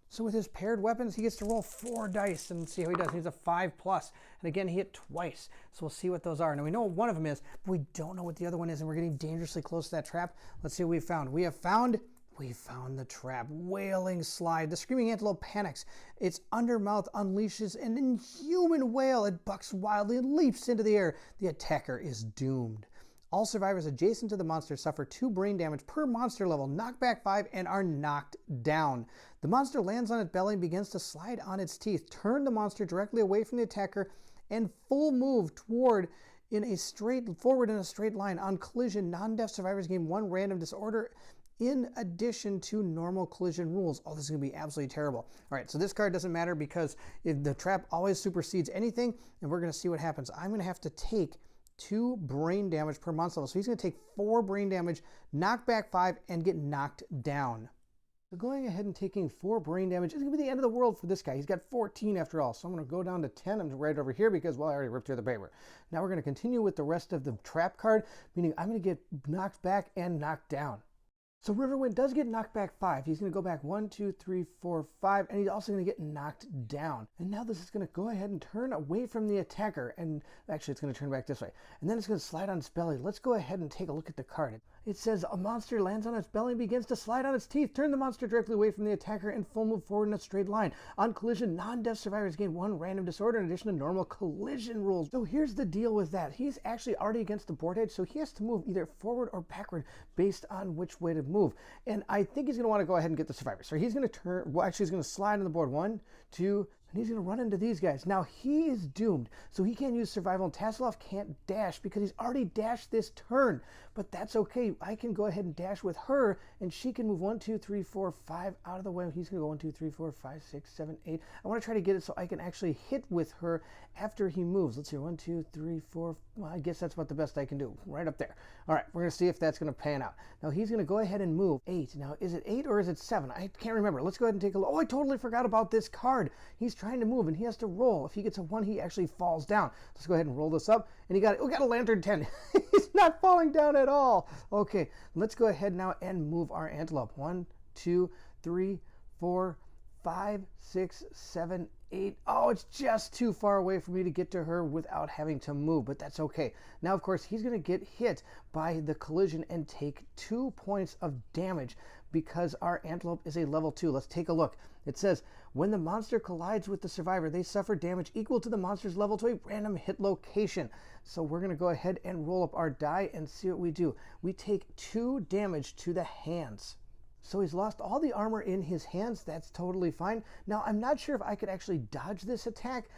So with his paired weapons, he gets to roll 4 dice and see how he does. He's a 5+. And again, he hit twice. So we'll see what those are. Now we know what one of them is, but we don't know what the other one is. And we're getting dangerously close to that trap. Let's see what we found. We found the trap. Wailing slide. The screaming antelope panics. Its undermouth unleashes an inhuman wail. It bucks wildly and leaps into the air. The attacker is doomed. All survivors adjacent to the monster suffer 2 brain damage per monster level, knockback 5, and are knocked down. The monster lands on its belly and begins to slide on its teeth. Turn the monster directly away from the attacker and full move forward in a straight line. On collision, non-deaf survivors gain 1 random disorder in addition to normal collision rules. Oh, this is going to be absolutely terrible. All right, so this card doesn't matter because if the trap always supersedes anything, and we're going to see what happens. I'm going to have to take 2 brain damage per monster level. So he's going to take 4 brain damage, knock back 5, and get knocked down. So going ahead and taking 4 brain damage is going to be the end of the world for this guy. He's got 14 after all. So I'm going to go down to 10. I'm right over here because, well, I already ripped through the paper. Now we're going to continue with the rest of the trap card, meaning I'm going to get knocked back and knocked down. So Riverwind does get knocked back 5. He's going to go back 1, 2, 3, 4, 5, and he's also going to get knocked down. And now this is going to go ahead and turn away from the attacker, and actually it's going to turn back this way. And then it's going to slide on its belly. Let's go ahead and take a look at the card. It says a monster lands on its belly and begins to slide on its teeth. Turn the monster directly away from the attacker and full move forward in a straight line. On collision, non-deaf survivors gain 1 random disorder in addition to normal collision rules. So here's the deal with that. He's actually already against the board edge, so he has to move either forward or backward based on which way to move. And I think he's going to want to go ahead and get the survivor. So he's going to turn, well, actually he's going to slide on the board. 1, 2, and he's going to run into these guys. Now he is doomed, so he can't use survival, and Tasselhoff can't dash because he's already dashed this turn. But that's okay. I can go ahead and dash with her, and she can move 1, 2, 3, 4, 5 out of the way. He's going to go 1, 2, 3, 4, 5, 6, 7, 8. I want to try to get it so I can actually hit with her after he moves. Let's see, 1, 2, 3, 4. Well, I guess that's about the best I can do, right up there. All right, we're going to see if that's going to pan out. Now he's going to go ahead and move 8. Now, is it 8 or is it 7? I can't remember. Let's go ahead and take a look. Oh, I totally forgot about this card. He's trying to move, and he has to roll. If he gets a 1, he actually falls down. Let's go ahead and roll this up. And he got a lantern 10. He's not falling down at all. Okay, let's go ahead now and move our antelope. 1, 2, 3, 4, 5, 6, 7, 8. Oh, it's just too far away for me to get to her without having to move, but that's okay. Now, of course, he's going to get hit by the collision and take 2 points of damage because our Antelope is a level 2. Let's take a look. It says, when the monster collides with the survivor, they suffer damage equal to the monster's level to a random hit location. So we're going to go ahead and roll up our die and see what we do. We take 2 damage to the hands. So he's lost all the armor in his hands. That's totally fine. Now, I'm not sure if I could actually dodge this attack.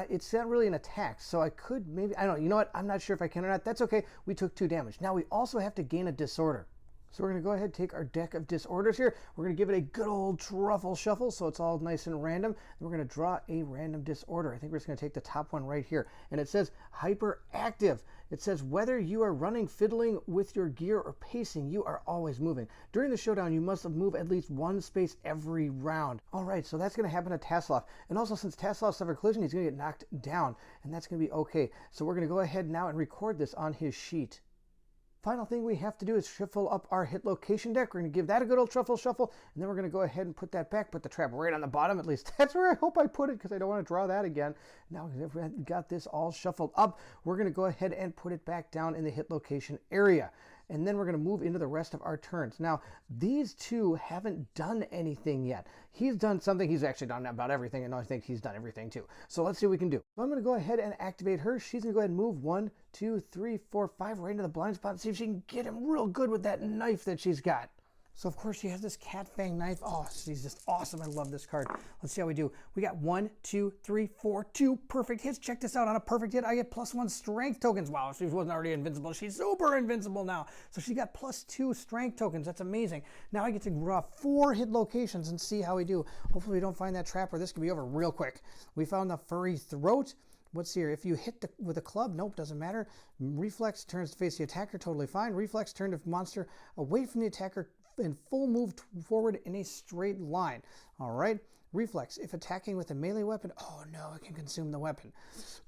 It's not really an attack, so I could maybe, I don't know. You know what? I'm not sure if I can or not. That's okay. We took 2 damage. Now, we also have to gain a disorder. So we're going to go ahead and take our deck of disorders here. We're going to give it a good old truffle shuffle so it's all nice and random. And we're going to draw a random disorder. I think we're just going to take the top one right here. And it says hyperactive. It says whether you are running, fiddling with your gear, or pacing, you are always moving. During the showdown, you must move at least 1 space every round. All right, so that's going to happen to Tasselhoff. And also, since Tasselhoff suffered collision, he's going to get knocked down. And that's going to be okay. So we're going to go ahead now and record this on his sheet. Final thing we have to do is shuffle up our hit location deck. We're going to give that a good old truffle shuffle, and then we're going to go ahead and put that back, put the trap right on the bottom. At least that's where I hope I put it, because I don't want to draw that again. Now, if we got this all shuffled up, we're going to go ahead and put it back down in the hit location area. And then we're going to move into the rest of our turns. Now, these two haven't done anything yet. He's done something. He's actually done about everything, and I think he's done everything too. So let's see what we can do. So I'm going to go ahead and activate her. She's going to go ahead and move 1, 2, 3, 4, 5 right into the blind spot and see if she can get him real good with that knife that she's got. So, of course, she has this cat fang knife. Oh, she's just awesome. I love this card. Let's see how we do. We got 1, 2, 3, 4, 2 perfect hits. Check this out. On a perfect hit, I get +1 strength tokens. Wow, she wasn't already invincible. She's super invincible now. So she got +2 strength tokens. That's amazing. Now I get to draw 4 hit locations and see how we do. Hopefully we don't find that trap, or this could be over real quick. We found the furry throat. What's here? If you hit with a club, nope, doesn't matter. Reflex turns to face the attacker, totally fine. Reflex turn the monster away from the attacker and full move forward in a straight line. All right. Reflex, if attacking with a melee weapon, oh no, it can consume the weapon.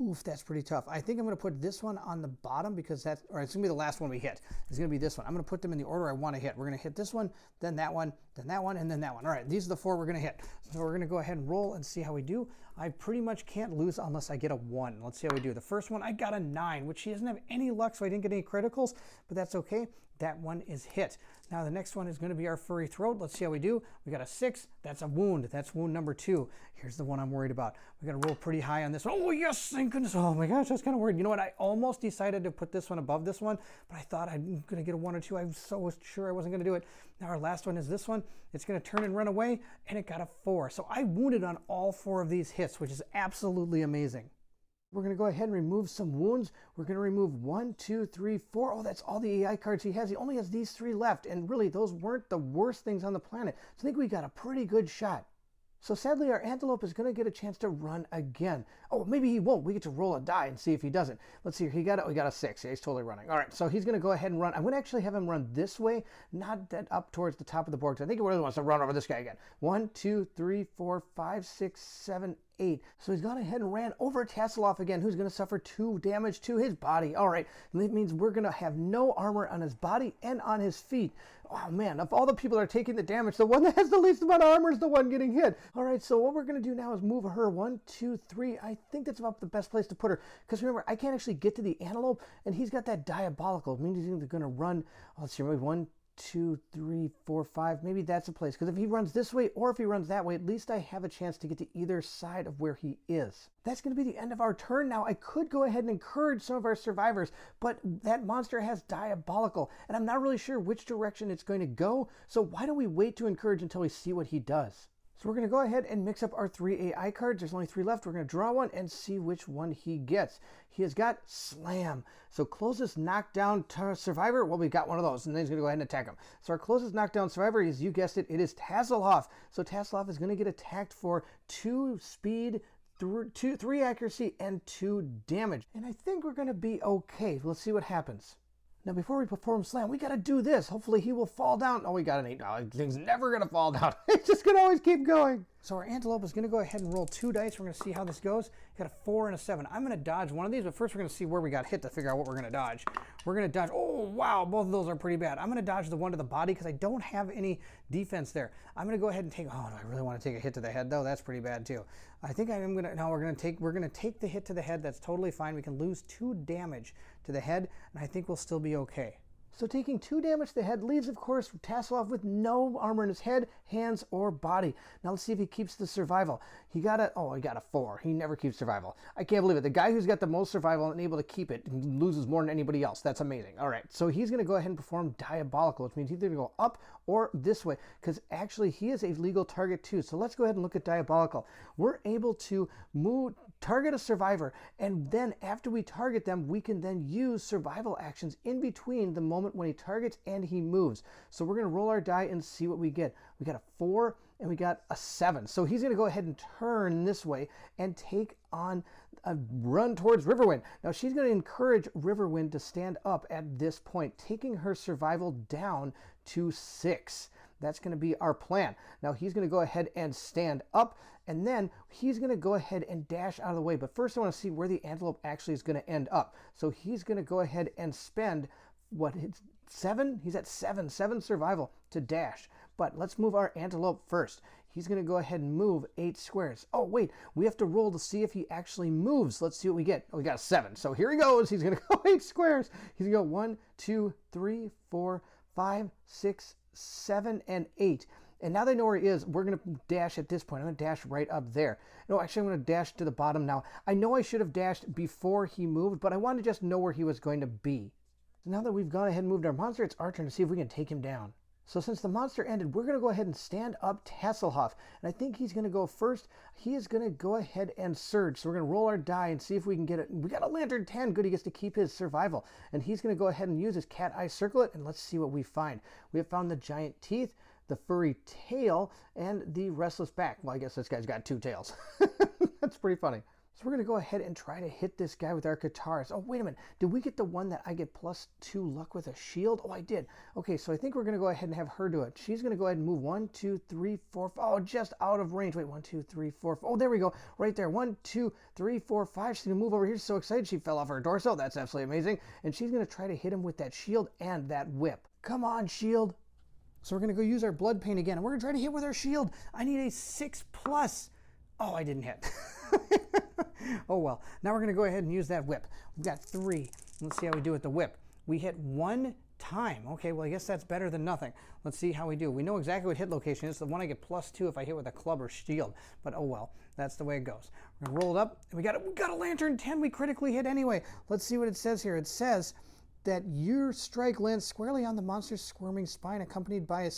Oof, that's pretty tough. I think I'm going to put this one on the bottom because that's, or it's going to be the last one we hit. It's going to be this one. I'm going to put them in the order I want to hit. We're going to hit this one, then that one, then that one, and then that one. All right, these are the 4 we're going to hit. So we're going to go ahead and roll and see how we do. I pretty much can't lose unless I get a 1. Let's see how we do. The first one, I got a 9, which she doesn't have any luck, so I didn't get any criticals, but that's okay. That one is hit. Now the next one is going to be our furry throat. Let's see how we do. We got a 6. That's a wound. That's wound number 2. Here's the one I'm worried about. We got to roll pretty high on this one. Oh yes, thank goodness. Oh my gosh, that's kind of weird. You know what? I almost decided to put this one above this one, but I thought I'm going to get a 1 or 2. I was so sure I wasn't going to do it. Now our last one is this one. It's going to turn and run away, and it got a 4. So I wounded on all 4 of these hits, which is absolutely amazing. We're going to go ahead and remove some wounds. We're going to remove 1, 2, 3, 4. Oh, that's all the AI cards he has. He only has these 3 left. And really, those weren't the worst things on the planet. So I think we got a pretty good shot. So sadly, our Antelope is going to get a chance to run again. Oh, maybe he won't. We get to roll a die and see if he doesn't. Let's see. We got a 6. Yeah, he's totally running. All right, so he's going to go ahead and run. I'm going to actually have him run this way, not that up towards the top of the board, because I think he really wants to run over this guy again. 1, 2, 3, 4, 5, 6, 7, 8. So he's gone ahead and ran over Tasselhoff again, who's going to suffer 2 damage to his body. All right, that means we're going to have no armor on his body and on his feet. Oh man, of all the people that are taking the damage, the one that has the least amount of armor is the one getting hit. All right, so what we're going to do now is move her 1, 2, 3. I think that's about the best place to put her, because remember, I can't actually get to the Antelope, and he's got that diabolical. It means he's going to run. Let's see, maybe 1, 2, 3, 4, 5. Maybe that's a place, because if he runs this way or if he runs that way, at least I have a chance to get to either side of where he is. That's going to be the end of our turn now. I could go ahead and encourage some of our survivors, but that monster has diabolical, and I'm not really sure which direction it's going to go, so why don't we wait to encourage until we see what he does? So we're going to go ahead and mix up our 3 AI cards. There's only 3 left. We're going to draw one and see which one he gets. He has got Slam. So closest knockdown survivor, well, we got one of those, and then he's going to go ahead and attack him. So our closest knockdown survivor is, you guessed it, it is Tasselhoff. So Tasselhoff is going to get attacked for 2 speed, 3 accuracy, and 2 damage. And I think we're going to be okay. Let's see what happens. Now, before we perform Slam, we got to do this. Hopefully he will fall down. Oh, we got an 8. No, thing's never going to fall down. It's just going to always keep going. So our Antelope is going to go ahead and roll 2 dice. We're going to see how this goes. Got a 4 and a 7. I'm going to dodge one of these, but first we're going to see where we got hit to figure out what we're going to dodge. We're going to dodge, oh wow, both of those are pretty bad. I'm going to dodge the one to the body because I don't have any defense there. I'm going to go ahead and take, oh, do I really want to take a hit to the head though? That's pretty bad too. I think I am going to, no, we're going to take the hit to the head. That's totally fine. We can lose 2 damage to the head, and I think we'll still be okay. So taking 2 damage to the head leaves, of course, Tasselhoff with no armor in his head, hands, or body. Now let's see if he keeps the survival. He got a 4. He never keeps survival. I can't believe it. The guy who's got the most survival and able to keep it loses more than anybody else. That's amazing. All right, so he's going to go ahead and perform Diabolical, which means he's either going to go up or this way, because actually he is a legal target too. So let's go ahead and look at Diabolical. We're able to target a survivor, and then after we target them, we can then use survival actions in between the moment when he targets and he moves. So we're going to roll our die and see what we get. We got a 4 and we got a 7. So he's going to go ahead and turn this way and take on a run towards Riverwind. Now she's going to encourage Riverwind to stand up at this point, taking her survival down to 6. That's going to be our plan. Now he's going to go ahead and stand up, and then he's going to go ahead and dash out of the way. But first I want to see where the Antelope actually is going to end up. So he's going to go ahead and spend what, it's 7? He's at 7 survival to dash. But let's move our Antelope first. He's going to go ahead and move 8 squares. Oh, wait, we have to roll to see if he actually moves. Let's see what we get. Oh, we got a 7. So here he goes. He's going to go 8 squares. He's going to go 1, 2, 3, 4, 5, 6, 7, and 8. And now they know where he is. We're going to dash at this point. I'm going to dash right up there. No, actually, I'm going to dash to the bottom now. I know I should have dashed before he moved, but I wanted to just know where he was going to be. So now that we've gone ahead and moved our monster, it's our turn to see if we can take him down. So since the monster ended, we're going to go ahead and stand up Tasselhoff. And I think he's going to go first. He is going to go ahead and surge. So we're going to roll our die and see if we can get it. We got a Lantern 10. Good, he gets to keep his survival. And he's going to go ahead and use his cat eye circlet. And let's see what we find. We have found the giant teeth, the furry tail, and the restless back. Well, I guess this guy's got 2 tails. That's pretty funny. So we're going to go ahead and try to hit this guy with our guitars. Oh, wait a minute. Did we get the one that I get +2 luck with a shield? Oh, I did. Okay, so I think we're going to go ahead and have her do it. She's going to go ahead and move 1, 2, 3, 4, oh, just out of range. Wait, 1, 2, 3, 4. Oh, there we go. Right there. 1, 2, 3, 4, 5. She's going to move over here. She's so excited. She fell off her torso. That's absolutely amazing. And she's going to try to hit him with that shield and that whip. Come on, shield. So we're going to go use our blood paint again. And we're going to try to hit with our shield. I need a 6+. Oh, I didn't hit. Oh well, now we're going to go ahead and use that whip. We've got 3. Let's see how we do with the whip. We hit 1 time. Okay, well I guess that's better than nothing. Let's see how we do. We know exactly what hit location is. The one I get +2 if I hit with a club or shield. But oh well, that's the way it goes. We're going to roll it up. And we got a Lantern 10. We critically hit anyway. Let's see what it says here. It says that your strike lands squarely on the monster's squirming spine, accompanied by a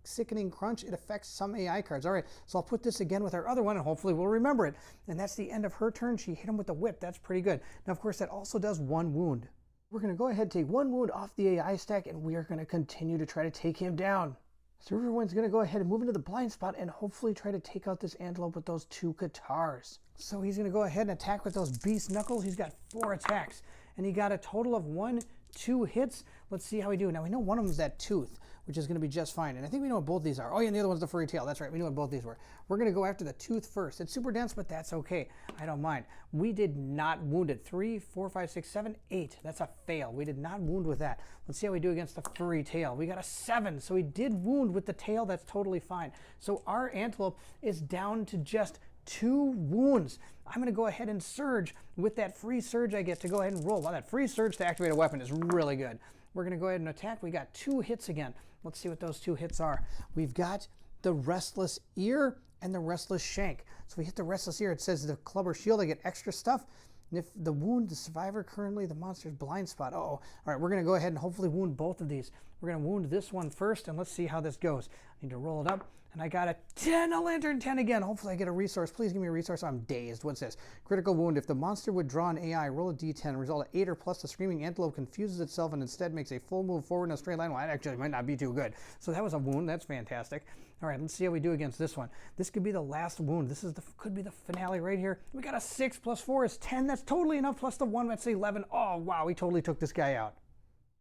sickening crunch. It affects some AI cards. All right, so I'll put this again with our other one, and hopefully we'll remember it. And that's the end of her turn. She hit him with the whip. That's pretty good. Now, of course, that also does 1 wound. We're going to go ahead and take 1 wound off the AI stack, and we are going to continue to try to take him down. So Riverwind's going to go ahead and move into the blind spot and hopefully try to take out this Antelope with those 2 guitars. So he's going to go ahead and attack with those beast knuckles. He's got 4 attacks, and he got a total of 1, 2 hits. Let's see how we do. Now we know one of them is that tooth, which is going to be just fine. And I think we know what both these are. Oh yeah, and the other one's the furry tail. That's right. We knew what both these were. We're going to go after the tooth first. It's super dense, but that's okay. I don't mind. We did not wound it. 3, 4, 5, 6, 7, 8. That's a fail. We did not wound with that. Let's see how we do against the furry tail. We got a 7. So we did wound with the tail. That's totally fine. So our Antelope is down to just 2 wounds. I'm going to go ahead and surge with that free surge I get to go ahead and roll. Wow, that free surge to activate a weapon is really good. We're going to go ahead and attack. We got 2 hits again. Let's see what those 2 hits are. We've got the Restless Ear and the Restless Shank. So we hit the Restless Ear. It says the club or shield, I get extra stuff. And if the wound the survivor currently the monster's blind spot. Uh-oh. All right, we're going to go ahead and hopefully wound both of these. We're going to wound this one first, and let's see how this goes. I need to roll it up, and I got a 10, a Lantern 10 again. Hopefully I get a resource. Please give me a resource. I'm dazed. What's this? Critical wound. If the monster would draw an AI, roll a d10, result of 8 or plus, the screaming Antelope confuses itself and instead makes a full move forward in a straight line. Well, that actually might not be too good. So that was a wound. That's fantastic. All right, let's see how we do against this one. This could be the last wound. This is could be the finale right here. We got a 6 plus 4 is 10. That's totally enough. Plus the 1, that's 11. Oh, wow, we totally took this guy out.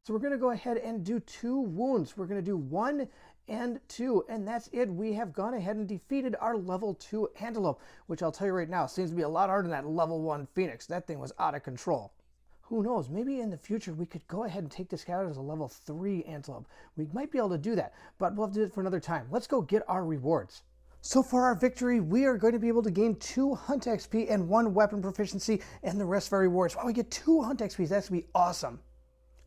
So we're going to go ahead and do 2 wounds. We're going to do 1 and 2. And that's it. We have gone ahead and defeated our level 2 Antelope, which I'll tell you right now seems to be a lot harder than that level 1 Phoenix. That thing was out of control. Who knows, maybe in the future we could go ahead and take this guy out as a level 3 Antelope. We might be able to do that, but we'll have to do it for another time. Let's go get our rewards. So for our victory, we are going to be able to gain 2 Hunt XP and 1 weapon proficiency and the rest of our rewards. Wow, we get 2 Hunt XPs. That's going to be awesome.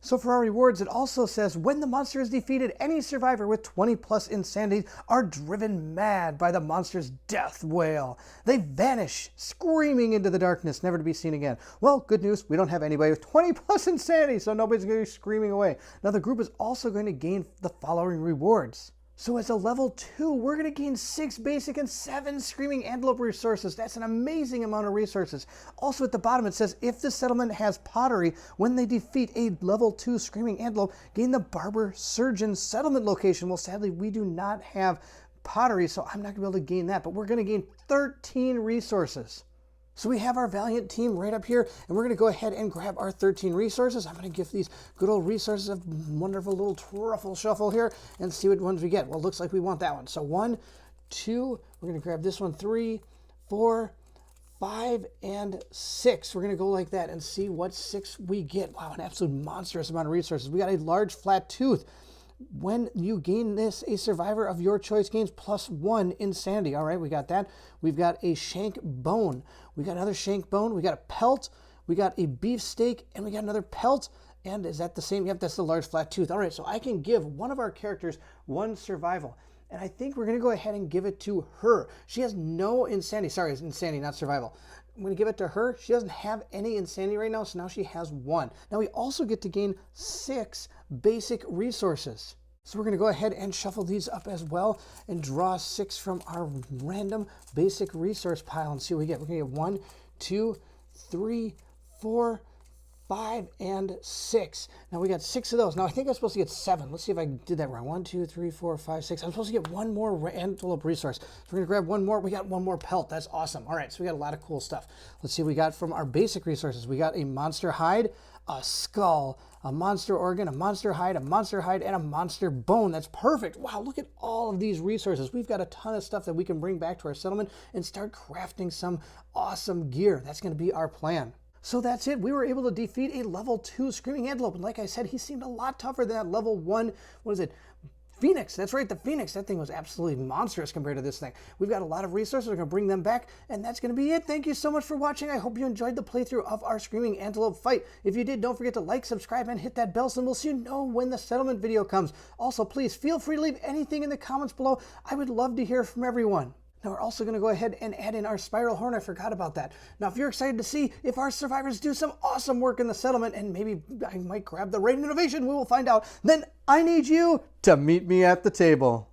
So for our rewards, it also says, when the monster is defeated, any survivor with 20 plus insanity are driven mad by the monster's death wail. They vanish, screaming into the darkness, never to be seen again. Well, good news, we don't have anybody with 20 plus insanity, so nobody's going to be screaming away. Now the group is also going to gain the following rewards. So as a level 2, we're going to gain 6 basic and 7 Screaming Antelope resources. That's an amazing amount of resources. Also at the bottom it says, if the settlement has pottery, when they defeat a level 2 Screaming Antelope, gain the Barber Surgeon settlement location. Well, sadly, we do not have pottery, so I'm not going to be able to gain that, but we're going to gain 13 resources. So we have our Valiant team right up here, and we're going to go ahead and grab our 13 resources. I'm going to give these good old resources a wonderful little truffle shuffle here and see what ones we get. Well, it looks like we want that one. So 1, 2, we're going to grab this one, 3, 4, 5, and 6. We're going to go like that and see what 6 we get. Wow, an absolute monstrous amount of resources. We got a large flat tooth. When you gain this, a survivor of your choice gains +1 insanity. All right, we got that. We've got a shank bone. We got another shank bone. We got a pelt. We got a beefsteak, and we got another pelt. And is that the same? Yep, that's the large flat tooth. All right, so I can give one of our characters 1 survival. And I think we're going to go ahead and give it to her. She has no insanity. Sorry, it's insanity, not survival. I'm going to give it to her. She doesn't have any insanity right now, so now she has 1. Now we also get to gain 6 basic resources. So we're going to go ahead and shuffle these up as well and draw 6 from our random basic resource pile and see what we get. We're going to get 1, 2, 3, 4, 5, and 6. Now we got 6 of those. Now I think I'm supposed to get 7. Let's see if I did that right. 1, 2, 3, 4, 5, 6. I'm supposed to get 1 more Antelope resource. So we're going to grab 1 more. We got 1 more pelt. That's awesome. All right, so we got a lot of cool stuff. Let's see what we got from our basic resources. We got a monster hide, a skull, a monster organ, a monster hide, and a monster bone. That's perfect. Wow, look at all of these resources. We've got a ton of stuff that we can bring back to our settlement and start crafting some awesome gear. That's going to be our plan. So that's it. We were able to defeat a level 2 Screaming Antelope. And like I said, he seemed a lot tougher than that level 1, what is it? Phoenix. That's right, the Phoenix. That thing was absolutely monstrous compared to this thing. We've got a lot of resources. We're going to bring them back, and that's going to be it. Thank you so much for watching. I hope you enjoyed the playthrough of our Screaming Antelope fight. If you did, don't forget to like, subscribe, and hit that bell symbol so you know when the settlement video comes. Also, please feel free to leave anything in the comments below. I would love to hear from everyone. Now we're also going to go ahead and add in our spiral horn. I forgot about that. Now if you're excited to see if our survivors do some awesome work in the settlement, and maybe I might grab the Raid Innovation, we will find out, then I need you to meet me at the table.